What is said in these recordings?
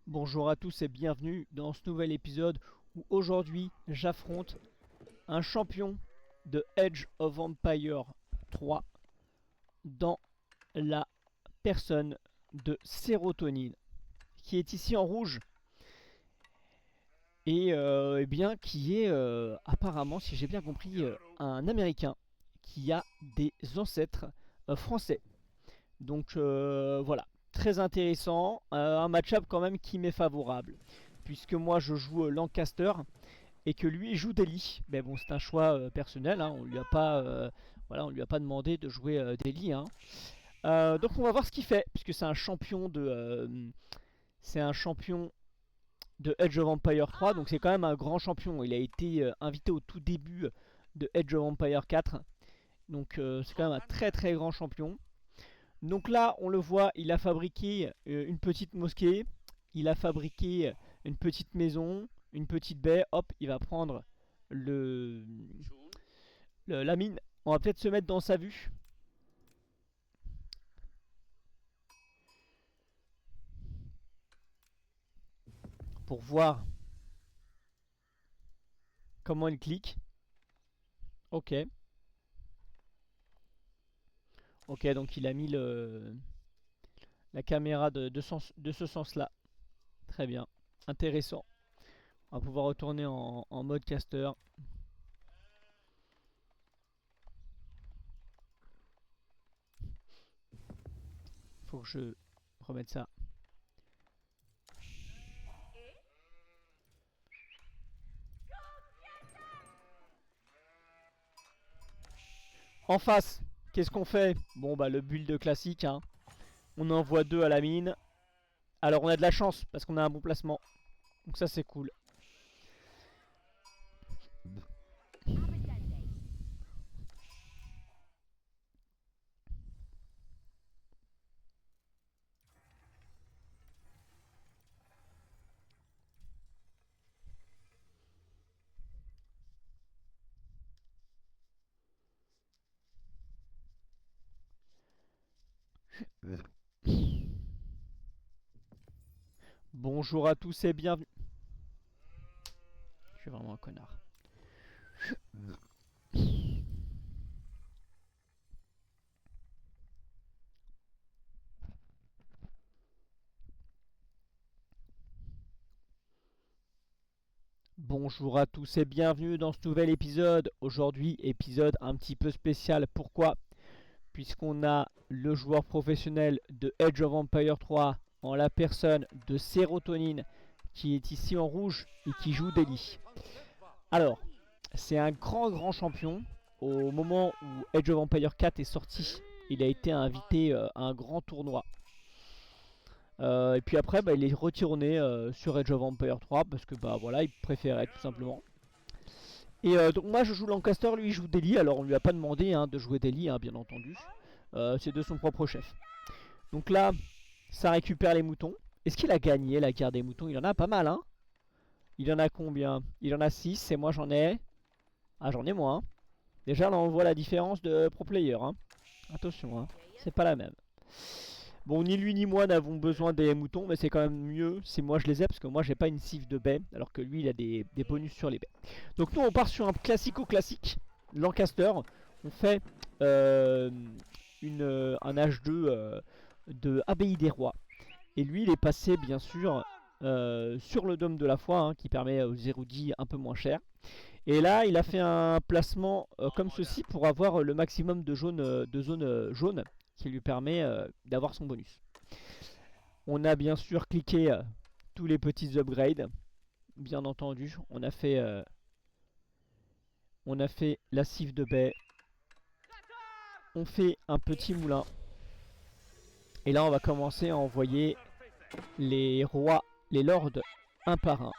Bonjour à tous et bienvenue dans ce nouvel épisode où aujourd'hui j'affronte un champion de Age of Empires 3 dans la personne de Sérotonine qui est ici en rouge et eh bien qui est apparemment, si j'ai bien compris, un américain qui a des ancêtres français. Donc voilà, très intéressant, un match-up quand même qui m'est favorable, puisque moi je joue Lancaster et que lui il joue Delhi. Mais bon, c'est un choix personnel, hein, on lui a pas demandé de jouer Delhi. Hein. Donc on va voir ce qu'il fait, puisque c'est un champion de Age of Empire 3, donc c'est quand même un grand champion. Il a été invité au tout début de Age of Empire 4, donc c'est quand même un très très grand champion. Donc là, on le voit, il a fabriqué une petite mosquée, il a fabriqué une petite maison, une petite baie. Hop, il va prendre le, la mine. On va peut-être se mettre dans sa vue pour voir comment il clique. Ok. Ok, donc il a mis la caméra de ce sens-là. Très bien. Intéressant. On va pouvoir retourner en mode caster. Faut que je remette ça. En face, qu'est-ce qu'on fait? Bon bah le build classique, hein. On envoie 2 à la mine. Alors on a de la chance parce qu'on a un bon placement. Donc ça c'est cool. Bonjour à tous et bienvenue. Je suis vraiment un connard. Bonjour à tous et bienvenue dans ce nouvel épisode. Aujourd'hui, épisode un petit peu spécial. Pourquoi? Puisqu'on a le joueur professionnel de Age of Empire 3 en la personne de Sérotonine qui est ici en rouge et qui joue Delhi. Alors, c'est un grand champion. Au moment où Age of Empire 4 est sorti, il a été invité à un grand tournoi. Et puis après, bah, il est retourné sur Age of Empire 3 parce que bah voilà, il préférait tout simplement. Et donc moi je joue Lancaster, lui il joue Delhi. Alors on lui a pas demandé hein, de jouer Delhi, hein, bien entendu. C'est de son propre chef. Donc là, ça récupère les moutons. Est-ce qu'il a gagné la guerre des moutons? Il en a pas mal, hein. Il en a combien? Il en a 6 et moi j'en ai... Ah, j'en ai moins. Déjà là on voit la différence de pro player, hein. Attention, hein. C'est pas la même. Bon, ni lui ni moi n'avons besoin des moutons, mais c'est quand même mieux si moi je les ai, parce que moi j'ai pas une cive de baie, alors que lui il a des bonus sur les baies. Donc nous on part sur un classico-classique, Lancaster. On fait un H2 de Abbaye des Rois. Et lui il est passé bien sûr sur le Dôme de la Foi, hein, qui permet aux érudits un peu moins cher. Et là il a fait un placement comme ceci pour avoir le maximum de zones jaunes qui lui permet d'avoir son bonus. On a bien sûr cliqué tous les petits upgrades, bien entendu. On a fait la cive de baie. On fait un petit moulin. Et là on va commencer à envoyer les rois, les lords, un par un.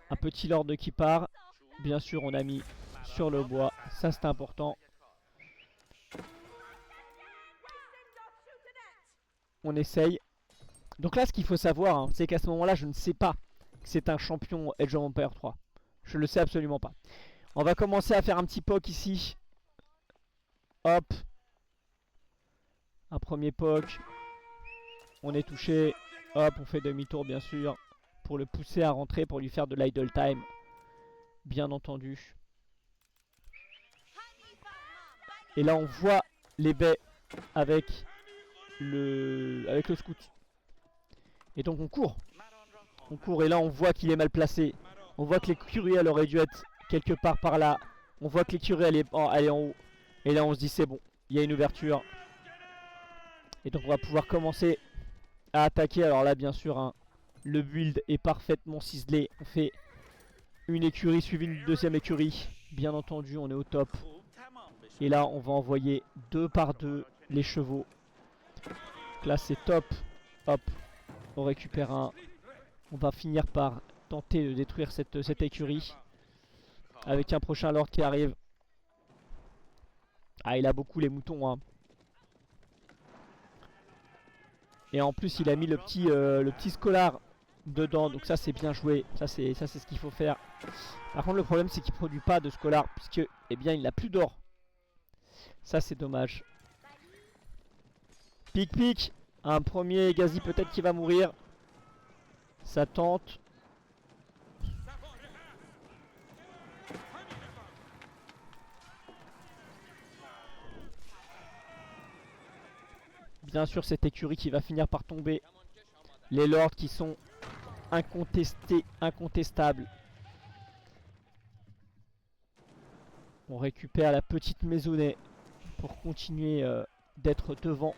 Un petit lord qui part. Bien sûr on a mis sur le bois, ça c'est important. On essaye. Donc là ce qu'il faut savoir, hein, c'est qu'à ce moment là je ne sais pas que c'est un champion Age of Empires 3. Je le sais absolument pas. On va commencer à faire un petit poke ici. Hop. Un premier poke. On est touché. Hop, on fait demi-tour bien sûr. Pour le pousser à rentrer, pour lui faire de l'idle time. Bien entendu. Et là on voit les baies avec le scout. Et donc on court. On court et là on voit qu'il est mal placé. On voit que l'écurie elle aurait dû être quelque part par là. On voit que l'écurie elle est en haut. Et là on se dit c'est bon, il y a une ouverture. Et donc on va pouvoir commencer à attaquer. Alors là bien sûr hein, le build est parfaitement ciselé. On fait une écurie suivie d'une deuxième écurie. Bien entendu on est au top. Et là on va envoyer 2 par 2 les chevaux. Donc là c'est top. Hop, on récupère un. On va finir par tenter de détruire cette écurie. Avec un prochain lord qui arrive. Ah il a beaucoup les moutons hein. Et en plus il a mis le petit scolar dedans. Donc ça c'est bien joué. Ça c'est ce qu'il faut faire. Par contre le problème c'est qu'il ne produit pas de scolar. Puisque eh bien il n'a plus d'or. Ça c'est dommage. Pic pic. Un premier Gazi peut-être qui va mourir. Ça tente. Bien sûr cette écurie qui va finir par tomber. Les lords qui sont incontestables. On récupère la petite maisonnée pour continuer d'être devant.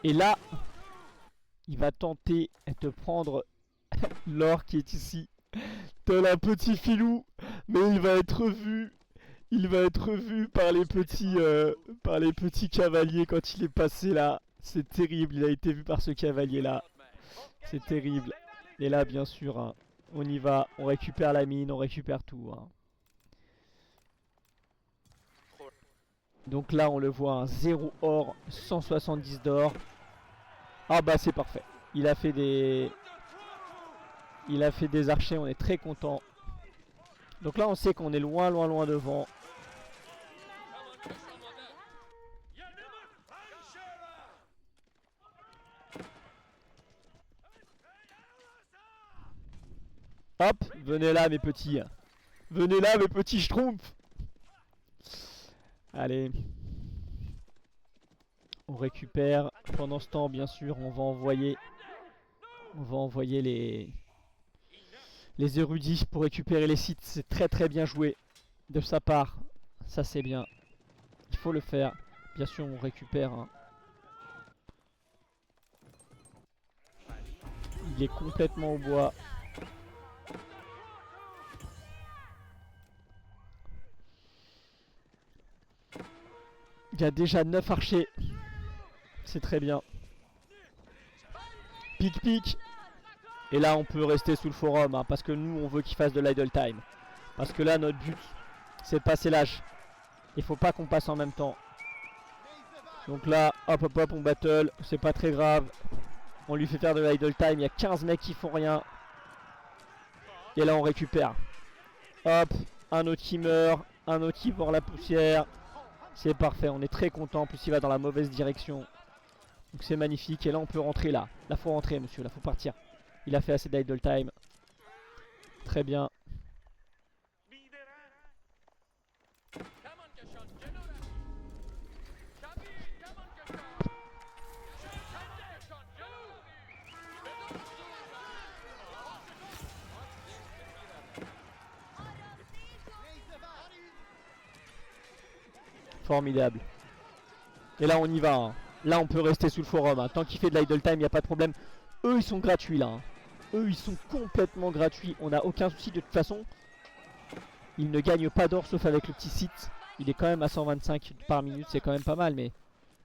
Et là, il va tenter de prendre l'or qui est ici. Tel un petit filou, mais il va être vu. Il va être vu par les petits cavaliers quand il est passé là. C'est terrible, il a été vu par ce cavalier là. C'est terrible. Et là bien sûr, hein, on y va, on récupère la mine, on récupère tout. Hein. Donc là on le voit, hein, 0 or, 170 d'or. Ah bah c'est parfait. Il a fait des archers, on est très content. Donc là on sait qu'on est loin devant. Hop, venez là mes petits. Venez là mes petits schtroumpfs. Allez. On récupère. Pendant ce temps bien sûr on va envoyer les érudits pour récupérer les sites. C'est très bien joué de sa part. Ça c'est bien. Il faut le faire. Bien sûr on récupère. Hein. Il est complètement au bois. Il y a déjà 9 archers. C'est très bien. Pic pic. Et là on peut rester sous le forum hein, parce que nous on veut qu'il fasse de l'idle time. Parce que là notre but c'est de passer l'âge. Il faut pas qu'on passe en même temps. Donc là hop on battle. C'est pas très grave. On lui fait faire de l'idle time. Il y a 15 mecs qui font rien. Et là on récupère. Hop, un autre qui meurt. Un autre qui vord la poussière. C'est parfait, on est très content. En plus il va dans la mauvaise direction. Donc c'est magnifique. Et là on peut rentrer là. Là faut rentrer monsieur, là faut partir. Il a fait assez d'idle time. Très bien. Formidable. Et là on y va. Hein. Là on peut rester sous le forum. Hein. Tant qu'il fait de l'idle time, il n'y a pas de problème. Eux ils sont gratuits là. Hein. Eux ils sont complètement gratuits. On n'a aucun souci de toute façon. Ils ne gagnent pas d'or sauf avec le petit site. Il est quand même à 125 par minute. C'est quand même pas mal mais...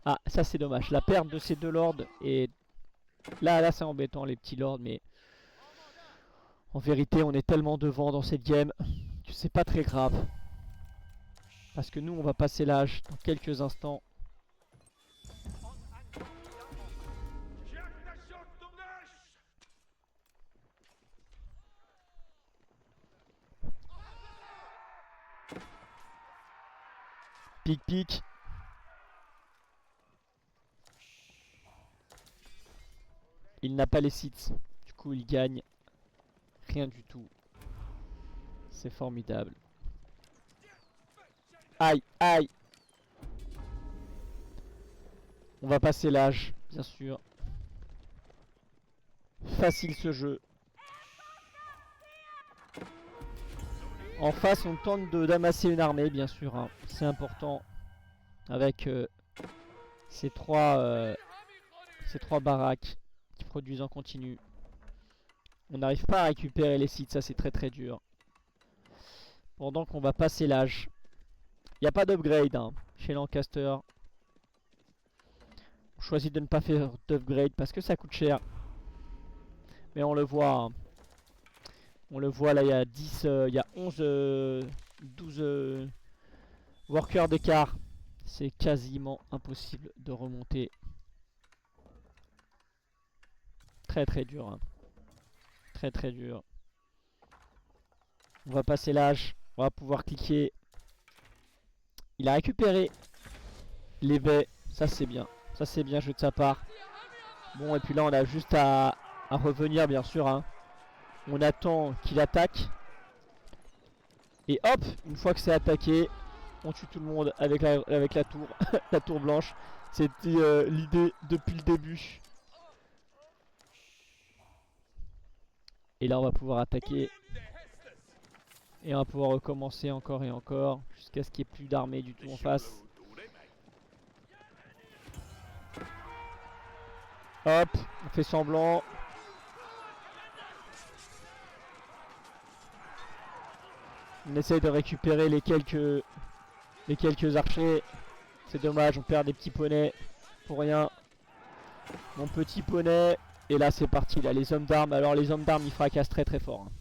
Ah ça c'est dommage. La perte de ces deux lords est... Là c'est embêtant les petits lords mais... En vérité on est tellement devant dans cette game que c'est pas très grave. Parce que nous on va passer l'âge dans quelques instants. Pic pic. Il n'a pas les sites. Du coup il gagne. Rien du tout. C'est formidable. Aïe, aïe. On va passer l'âge, bien sûr. Facile ce jeu. En face, on tente d'amasser une armée, bien sûr. Hein. C'est important. Avec ces trois baraques qui produisent en continu. On n'arrive pas à récupérer les sites, ça c'est très très dur. Pendant qu'on va passer l'âge. Il n'y a pas d'upgrade hein, chez Lancaster. On choisit de ne pas faire d'upgrade parce que ça coûte cher. Mais on le voit. Hein. On le voit là, il y a 10, il y a 11, 12 workers d'écart. C'est quasiment impossible de remonter. Très très dur. Hein. Très très dur. On va passer l'âge. On va pouvoir cliquer. Il a récupéré les baies. Ça c'est bien. Ça c'est bien joué de sa part. Bon et puis là on a juste à revenir bien sûr. Hein. On attend qu'il attaque. Et hop, une fois que c'est attaqué, on tue tout le monde avec la tour. La tour blanche. C'était l'idée depuis le début. Et là on va pouvoir attaquer. Et on va pouvoir recommencer encore et encore. Jusqu'à ce qu'il n'y ait plus d'armée du tout en face. Hop, on fait semblant. On essaye de récupérer les quelques archers. C'est dommage, on perd des petits poneys pour rien. Mon petit poney. Et là c'est parti, là les hommes d'armes. Alors les hommes d'armes ils fracassent très très fort. Hein.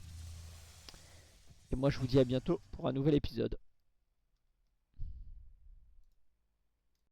Et moi je vous dis à bientôt pour un nouvel épisode.